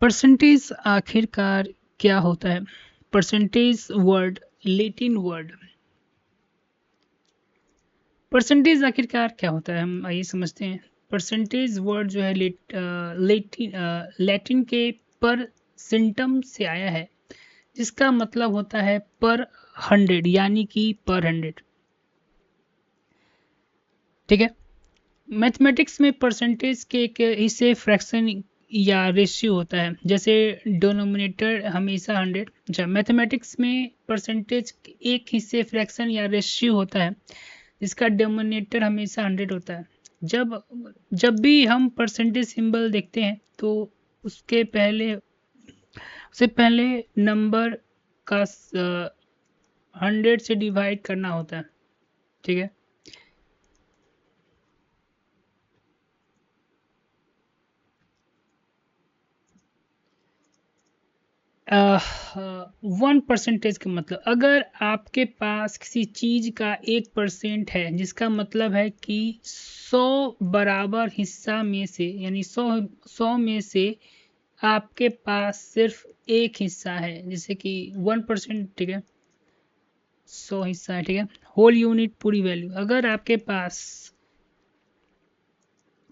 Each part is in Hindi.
परसेंटेज आखिरकार क्या होता है? Percentage word Latin word. Percentage आखिरकार क्या होता है, हम आइए समझते हैं। परसेंटेज वर्ड जो है लैटिन के पर सेंटम से आया है, जिसका मतलब होता है पर 100, यानी कि पर 100। ठीक है। मैथमेटिक्स में परसेंटेज के एक हिस्से फ्रैक्शन या रेशियो होता है, जैसे डिनोमिनेटर हमेशा 100। अच्छा, मैथमेटिक्स में परसेंटेज एक हिस्से फ्रैक्शन या रेशियो होता है, जिसका डिनोमिनेटर हमेशा 100 होता है। जब जब भी हम परसेंटेज सिंबल देखते हैं तो उसके पहले उससे पहले नंबर का 100 से डिवाइड करना होता है। ठीक है। 1% का मतलब, अगर आपके पास किसी चीज का 1% है, जिसका मतलब है कि 100 बराबर हिस्सा में से, यानी 100 में से आपके पास सिर्फ एक हिस्सा है, जैसे कि 1%। ठीक है, 100 हिस्सा है। ठीक है, होल यूनिट पूरी वैल्यू। अगर आपके पास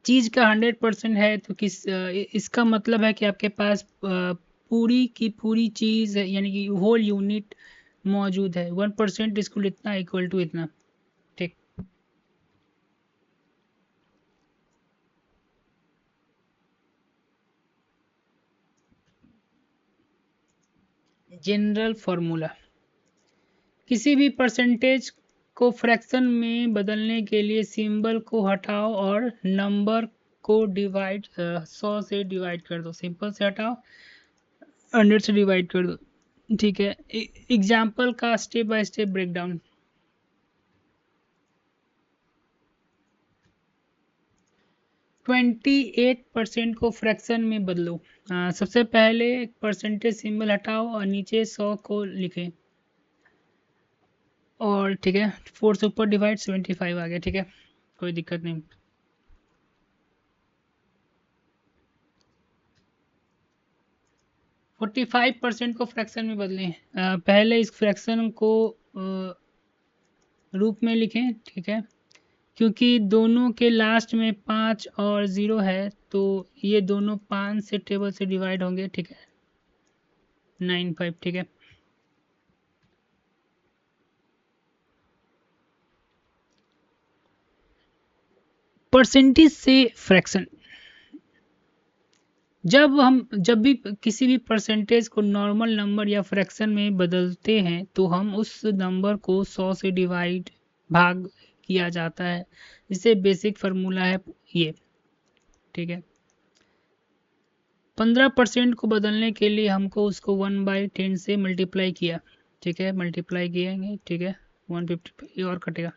चीज का 100% है तो इसका मतलब है कि आपके पास पूरी की पूरी चीज यानी कि होल यूनिट मौजूद है। 1% इसको इतना इक्वल टू इतना। ठीक। General formula. किसी भी परसेंटेज को फ्रैक्शन में बदलने के लिए सिंबल को हटाओ और नंबर को डिवाइड 100 से डिवाइड कर दो। सिंपल से हटाओ, 100 से डिवाइड कर दो। ठीक है। एग्जाम्पल का स्टेप बाय स्टेप ब्रेकडाउन। 28% को फ्रैक्शन में बदलो। सबसे पहले परसेंटेज सिंबल हटाओ और नीचे 100 को लिखें। और ठीक है, 4 से ऊपर डिवाइड 75 आ गया। ठीक है, कोई दिक्कत नहीं। 45% को फ्रैक्शन में बदलें। पहले इस फ्रैक्शन को रूप में लिखें। ठीक है, क्योंकि दोनों के लास्ट में 5 और 0 है, तो ये दोनों 5 से टेबल से डिवाइड होंगे। ठीक है, 95। ठीक है, परसेंटेज से फ्रैक्शन। जब भी किसी भी परसेंटेज को नॉर्मल नंबर या फ्रैक्शन में बदलते हैं, तो हम उस नंबर को 100 से डिवाइड भाग किया जाता है, जिसे बेसिक फार्मूला है ये। ठीक है। 15% को बदलने के लिए हमको उसको 1/10 से मल्टीप्लाई किया। ठीक है, मल्टीप्लाई किएंगे। ठीक है, 150 ये और कटेगा।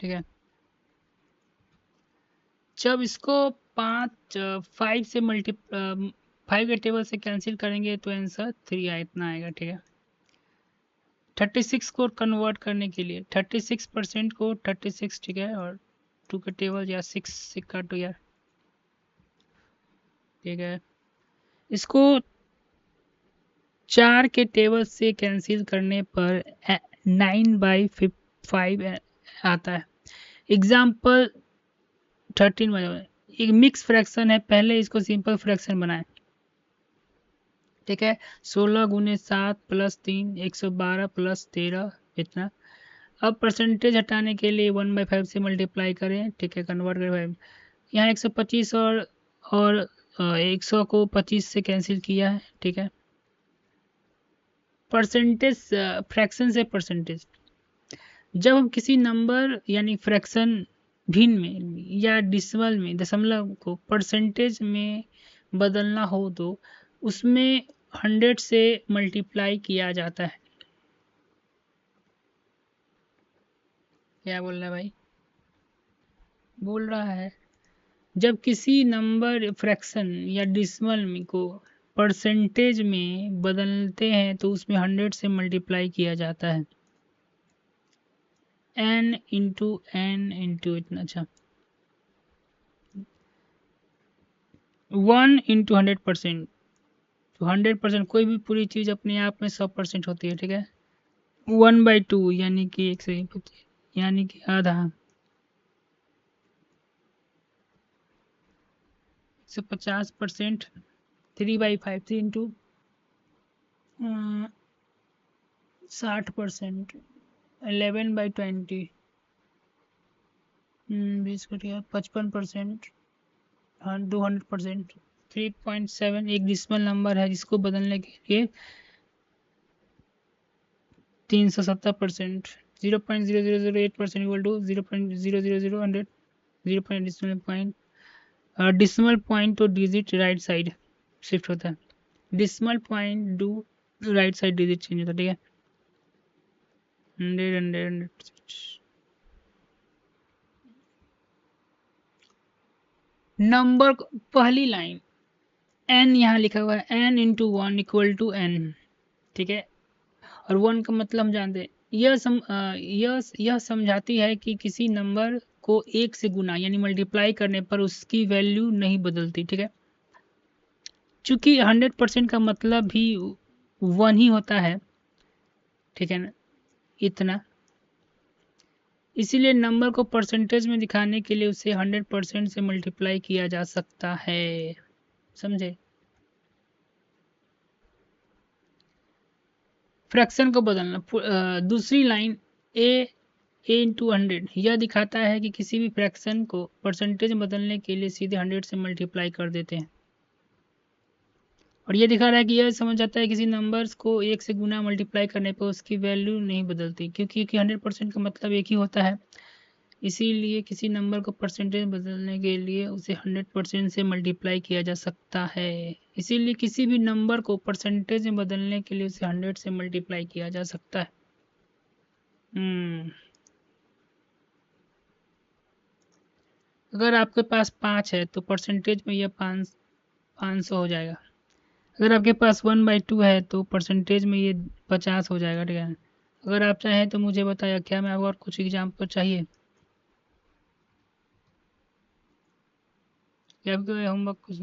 ठीक है, जब इसको 5 से 5 के टेबल से कैंसिल करेंगे तो आंसर 3 इतना आएगा। ठीक है। 36 को कन्वर्ट करने के लिए 36% को 36। ठीक है, और 2 के टेबल या 6 से काटो यार। ठीक है, इसको 4 के टेबल से कैंसिल करने पर 9/5 आता है। एग्जाम्पल 13 में एक मिक्स फ्रैक्शन है, पहले इसको सिंपल फ्रैक्शन बनाएं। ठीक है, 16 गुने 7 प्लस 3 112 प्लस 13 इतना। अब परसेंटेज हटाने के लिए 1/5 से मल्टीप्लाई करें। ठीक है, कन्वर्ट करें। यहाँ 125 और 100 को 25 से कैंसिल किया है। ठीक है, परसेंटेज फ्रैक्शन से परसेंटेज। जब हम किसी नंबर यानी फ्रैक्शन भिन्न में या डिसिमल में दशमलव को परसेंटेज में बदलना हो, तो उसमें 100 से मल्टीप्लाई किया जाता है। क्या बोल रहा है भाई? बोल रहा है, जब किसी नंबर फ्रैक्शन या डिसिमल में को परसेंटेज में बदलते हैं तो उसमें 100 से मल्टीप्लाई किया जाता है। n इंटू इतना। अच्छा, 1/100%। तो 100% कोई भी पूरी चीज़ अपने आप में 100% होती है, ठीक है। 1/2 यानी कि 1 से 25 यानी कि आधा। 150%। 3/5 3 इंटू 60%। 11/20 20 को दिया 55%। हाँ 200%। 3.7 एक डिसिमल नंबर है जिसको बदलने के लिए 370%। 0.0008% इक्वल टू 0.000 0.100 डिसिमल पॉइंट तो डिजिट राइट साइड शिफ्ट होता है। Decimal point do right side digit change होता है, ठीक है। 100 नंबर पहली लाइन n यहाँ लिखा हुआ है n into 1 equal to n, ठीक है। और 1 का मतलब हम जानते हैं यह समझाती है कि किसी नंबर को 1 से गुना यानी मल्टीप्लाई करने पर उसकी वैल्यू नहीं बदलती, ठीक है। चूंकि 100% का मतलब भी 1 ही होता है, ठीक है ना, इतना। इसीलिए नंबर को परसेंटेज में दिखाने के लिए उसे 100% से मल्टीप्लाई किया जा सकता है, समझे। फ्रैक्शन को बदलना दूसरी लाइन ए इंटू 100 यह दिखाता है कि किसी भी फ्रैक्शन को परसेंटेज में बदलने के लिए सीधे 100 से मल्टीप्लाई कर देते हैं। और ये दिखा रहा है कि यह समझ जाता है किसी नंबर्स को 1 से गुना मल्टीप्लाई करने पर उसकी वैल्यू नहीं बदलती, क्योंकि 100% का मतलब एक ही होता है। इसीलिए किसी नंबर को परसेंटेज बदलने के लिए उसे 100% से मल्टीप्लाई किया जा सकता है। इसीलिए किसी भी नंबर को परसेंटेज में बदलने के लिए उसे 100 से मल्टीप्लाई किया जा सकता है। अगर आपके पास 5 है तो परसेंटेज में यह 500 हो जाएगा। अगर आपके पास 1/2 है तो परसेंटेज में ये 50 हो जाएगा, ठीक है। अगर आप चाहें तो मुझे बताया क्या मैं और कुछ एग्जाम्पल चाहिए या आपके होमवर्क कुछ।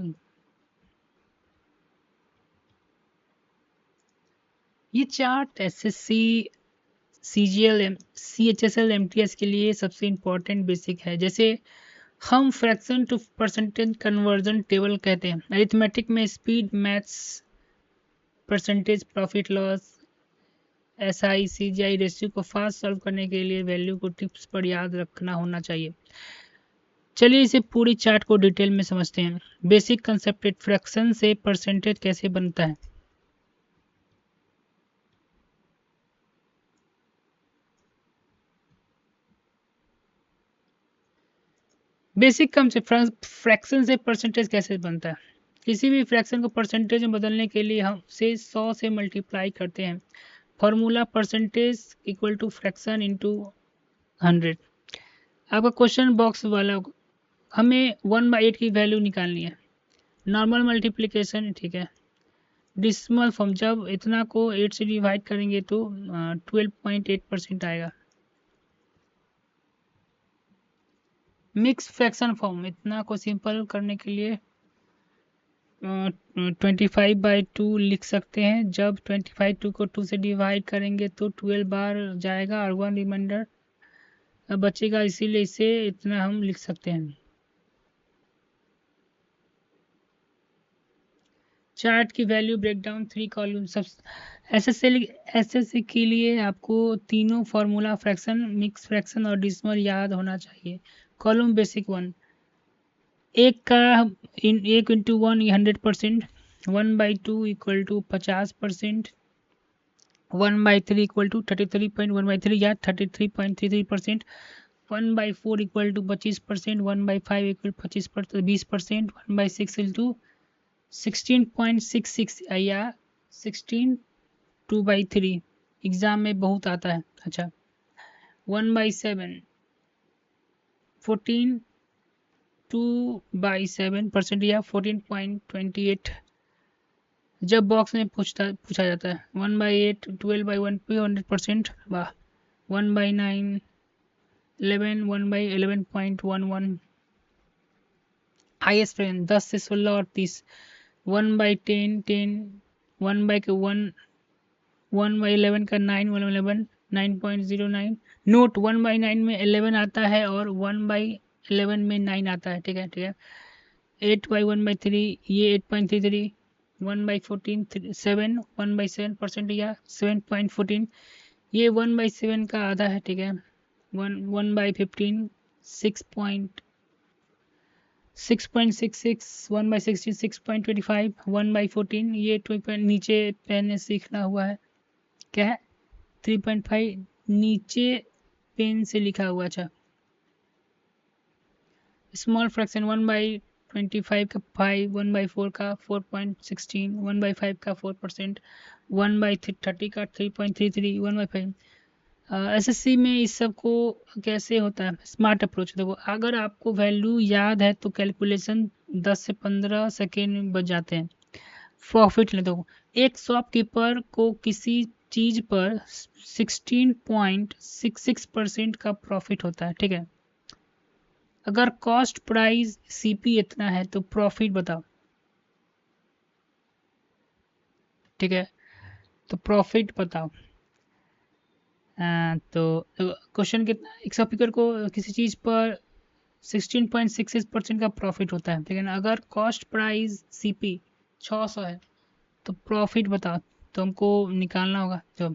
ये chart SSC CGL CHSL MTS के लिए सबसे इम्पोर्टेंट बेसिक है। जैसे हम fraction to percentage conversion table कहते हैं। अरिथमेटिक में speed, maths percentage, profit loss, SI CGI ratio को फास्ट सॉल्व करने के लिए वैल्यू को टिप्स पर याद रखना होना चाहिए। चलिए इसे पूरी चार्ट को डिटेल में समझते हैं। बेसिक कंसेप्ट, फ्रैक्शन से परसेंटेज कैसे बनता है। बेसिक कंसेप्ट, फ्रैक्शन से परसेंटेज कैसे बनता है। किसी भी फ्रैक्शन को परसेंटेज में बदलने के लिए हम उसे 100 से मल्टीप्लाई करते हैं। Formula percentage equal to fraction into 100। आपका क्वेश्चन बॉक्स वाला हमें 1/8 की वैल्यू निकालनी है। नॉर्मल मल्टीप्लिकेशन, ठीक है। डिसिमल फॉर्म, जब इतना को 8 से डिवाइड करेंगे तो 12.8% आएगा। मिक्स फ्रैक्शन फॉर्म, इतना को सिंपल करने के लिए 25/2 लिख सकते हैं। जब 25 को 2 से डिवाइड करेंगे तो 12 बार जाएगा और 1 रिमाइंडर बचेगा, इसीलिए इसे इतना हम लिख सकते हैं। चार्ट की वैल्यू ब्रेकडाउन 3 कॉलम। सब एसएससी के लिए आपको तीनों फार्मूला फ्रैक्शन, मिक्स फ्रैक्शन और डिसिमल याद होना चाहिए। कॉलम बेसिक 1, एक into 1 100%, 1/2 equal to 50%, 1/3 equal to 33.1/3 या 33.33%, 1/4 इक्वल टू 25%, 1/5 इक्वल 20%, 1/6 इंटू 16.66 या 16 2/3 एग्जाम में बहुत आता है। अच्छा, 1/7 14 2/7% या 14.28 जब बॉक्स में पूछा जाता है। 1/8 12/1 100%, वाह। 1/9 11 1/11.11 हाईएस्ट फ्रैक्शन 10 से 16 और 30, 1/10 10, 1/1, 1/11 का 9, 1/11 9.09, नोट 1/9 में 11 आता है और 1/11 में 9 आता है, ठीक है ठीक है। 8/1/3 ये 8.33, 1/14 7, 1/7% या 7.14, ये 1/7 का आधा है, ठीक है। 1/15 6.66, 1/16 6.25, 1/14 ये 2 नीचे पेन सीखना हुआ है, क्या है 3.5 नीचे पेन से लिखा हुआ। अच्छा, स्मॉल फ्रैक्शन 1/25 का 5, 1/4 का 4.16, 1/5 का 4%, 1/30 का 3.33, 1/5। एसएससी में इस सब को कैसे होता है, स्मार्ट अप्रोच। देखो अगर आपको वैल्यू याद है तो कैलकुलेशन 10 से 15 सेकेंड में बच जाते हैं। प्रॉफिट ले दो, एक शॉपकीपर को किसी चीज पर 16.66% का प्रॉफिट होता है, ठीक है। अगर कॉस्ट प्राइस सीपी इतना है तो प्रॉफिट बताओ, ठीक है। तो प्रॉफिट बताओ। तो क्वेश्चन कितना, एक शॉपकीपर को किसी चीज पर 16.66% का प्रॉफिट होता है, ठीक है ना। अगर कॉस्ट प्राइस सीपी 600 है तो प्रॉफिट बताओ, तो हमको निकालना होगा। तो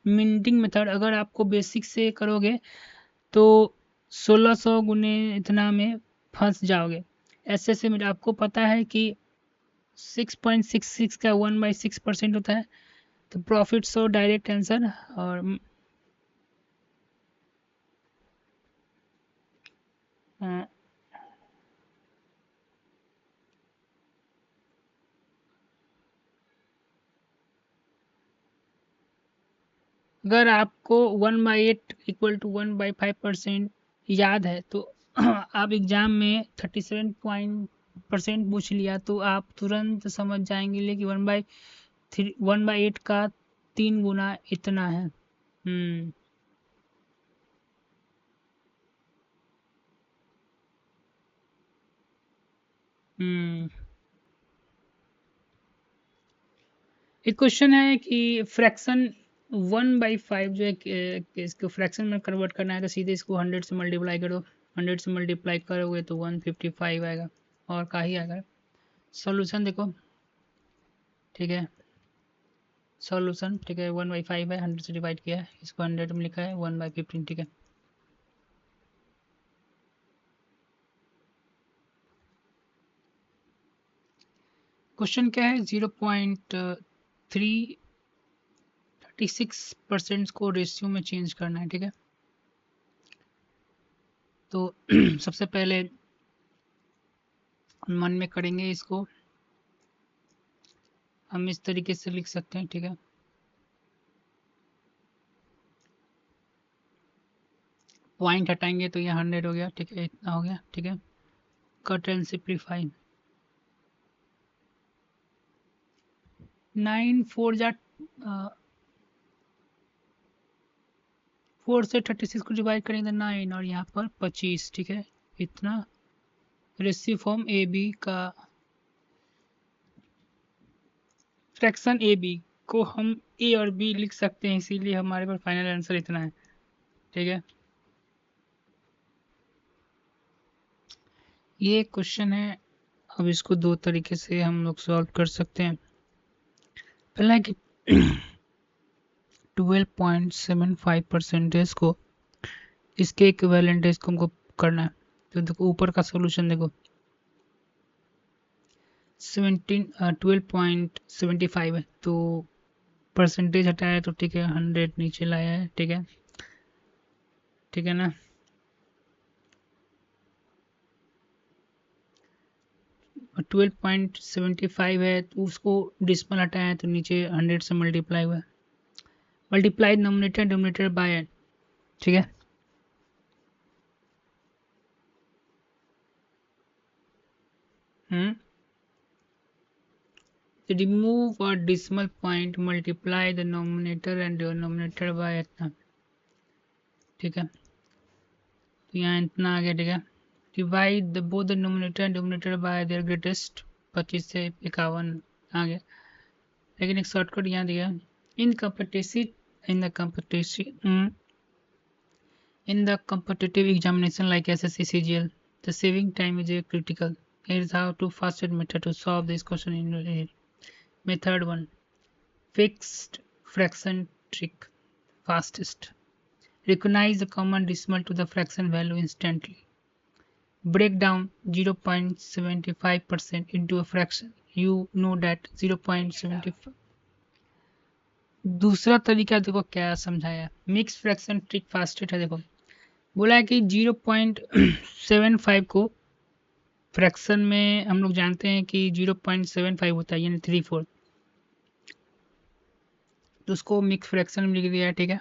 मिंटिंग मेथड अगर आपको बेसिक से करोगे तो 1600 गुने इतना में फंस जाओगे। ऐसे में आपको पता है कि 6.66 का 1/6% होता है, तो प्रॉफिट सो डायरेक्ट आंसर। और अगर आपको 1/8 इक्वल टू 1/5% याद है तो आप एग्जाम में 37% पूछ लिया तो आप तुरंत समझ जाएंगे, लेकिन 1/8 का 3 गुना इतना है। हम्म एक क्वेश्चन है कि फ्रैक्शन 1/5 जो है इसको फ्रैक्शन में कन्वर्ट करना है, तो सीधे इसको 100 से मल्टीप्लाई करो, 100 से मल्टीप्लाई करोगे तो 155 आएगा, और का ही आएगा। सॉल्यूशन देखो, ठीक है। सॉल्यूशन ठीक है, 1/5 है, 100 से डिवाइड किया है, इसको 100 में लिखा है 1/15, ठीक है। क्वेश्चन क्या है, 0.336% को रेशियो में चेंज करना है, ठीक है। तो सबसे पहले मन में करेंगे इसको, हम इस तरीके से लिख सकते हैं, ठीक है। पॉइंट हटाएंगे तो ये 100 हो गया, ठीक है, इतना हो गया, ठीक है। कट एंड सिंप्लीफाई, 9 4 जा 4 से 36 को डिवाइड करेंगे 9 और यहाँ पर 25, ठीक है। इतना रेशियो फॉर्म ए बी का, फ्रैक्शन ए बी को हम ए और बी लिख सकते हैं, इसीलिए हमारे पास फाइनल आंसर इतना है, ठीक है। ये क्वेश्चन है, अब इसको दो तरीके से हम लोग सॉल्व कर सकते हैं। पहला है कि 12.75% को इसके इक्विवेलेंट है, इसको हमको करना है। तो देखो ऊपर का सॉल्यूशन देखो, 12.75 है, तो परसेंटेज हटाया तो ठीक है, 100 नीचे लाया है, ठीक है, ठीक है ना। 12.75 है तो उसको डिस्मल हटाया तो नीचे 100 से मल्टीप्लाई हुआ, मल्टीप्लाई नोमिनेटर डिनोमिनेटर बाय, ठीक है। रिमूव और decimal point, multiply the nominator and denominator by इतना, ठीक है। तो यहाँ इतना आ गया, ठीक है, divide the both the numerator and denominator by there greatest, 25 से 51 आ गया, लेकिन एक शॉर्टकट यहाँ दिया, इन competitive examination like SSC CGL, the saving time is critical. Here is how to fastest method to solve this question in method 1, fixed fraction trick. Fastest, recognize the common decimal to the fraction value instantly. Break down 0.75% into a fraction. You know that 0.75. दूसरा तरीका देखो क्या समझाया, मिक्स फ्रैक्शन ट्रिक फास्टेस्ट है। देखो बोला है कि 0.75 को फ्रैक्शन में हम लोग जानते हैं कि 0.75 होता है, यानी 3/4, तो उसको मिक्स फ्रैक्शन में लिख दिया है, ठीक है,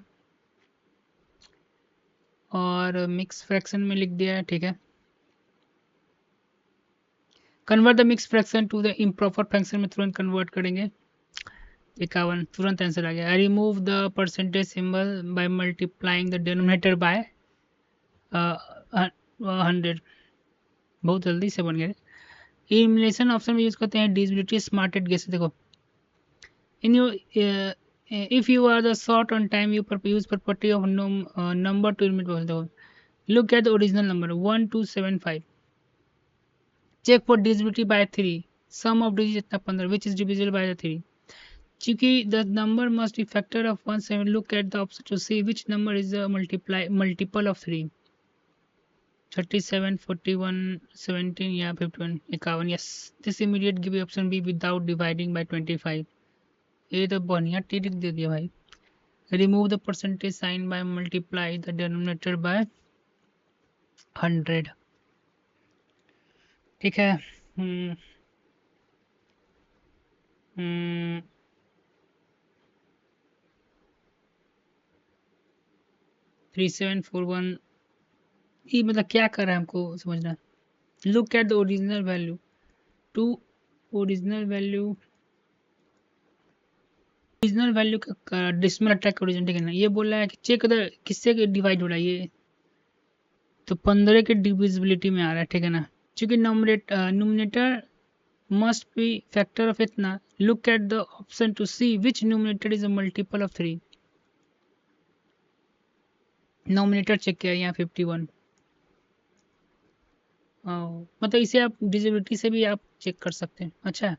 और मिक्स फ्रैक्शन में लिख दिया है, ठीक है। Convert the mix fraction to the improper fraction में तुरंत कन्वर्ट करेंगे, 51, तुरंत आंसर आ गया। I remove the percentage symbol by multiplying the denominator by 100, बहुत जल्दी से बन गए। इलिमिनेशन ऑप्शन में यूज करते हैं डिविजिबिलिटी स्मार्टेड गेस। देखो in you if you are the short on time you use property of number to limit. देखो look at the original number 1275, check for divisibility by 3, sum of digit इतना 15 which is divisible by the 3। चूंकि the number must be factor of 17, look at the option to see which number is the multiple of 3, 37, 41, 17 या 51, 51। Yes, this immediate give option B without dividing by 25। ये तो बढ़िया ट्रिक दे दिया भाई। Remove the percentage sign by multiply the denominator by 100, ठीक है। 3741, ये मतलब क्या कर रहा है हमको समझना। Look at the original value to original value का डेसिमल अटैक ओरिजिन, ठीक है ना। ये बोल रहा है कि चेक द किससे डिवाइड हो रहा है, ये तो 15 के डिविजिबिलिटी में आ रहा है, ठीक है ना। चूंकि numerator must be factor of इतना, look at the option to see which numerator is a multiple of 3। Nominator check किया यहाँ 51, मतलब इसे आप डिविजिबिलिटी से भी आप चेक कर सकते हैं। अच्छा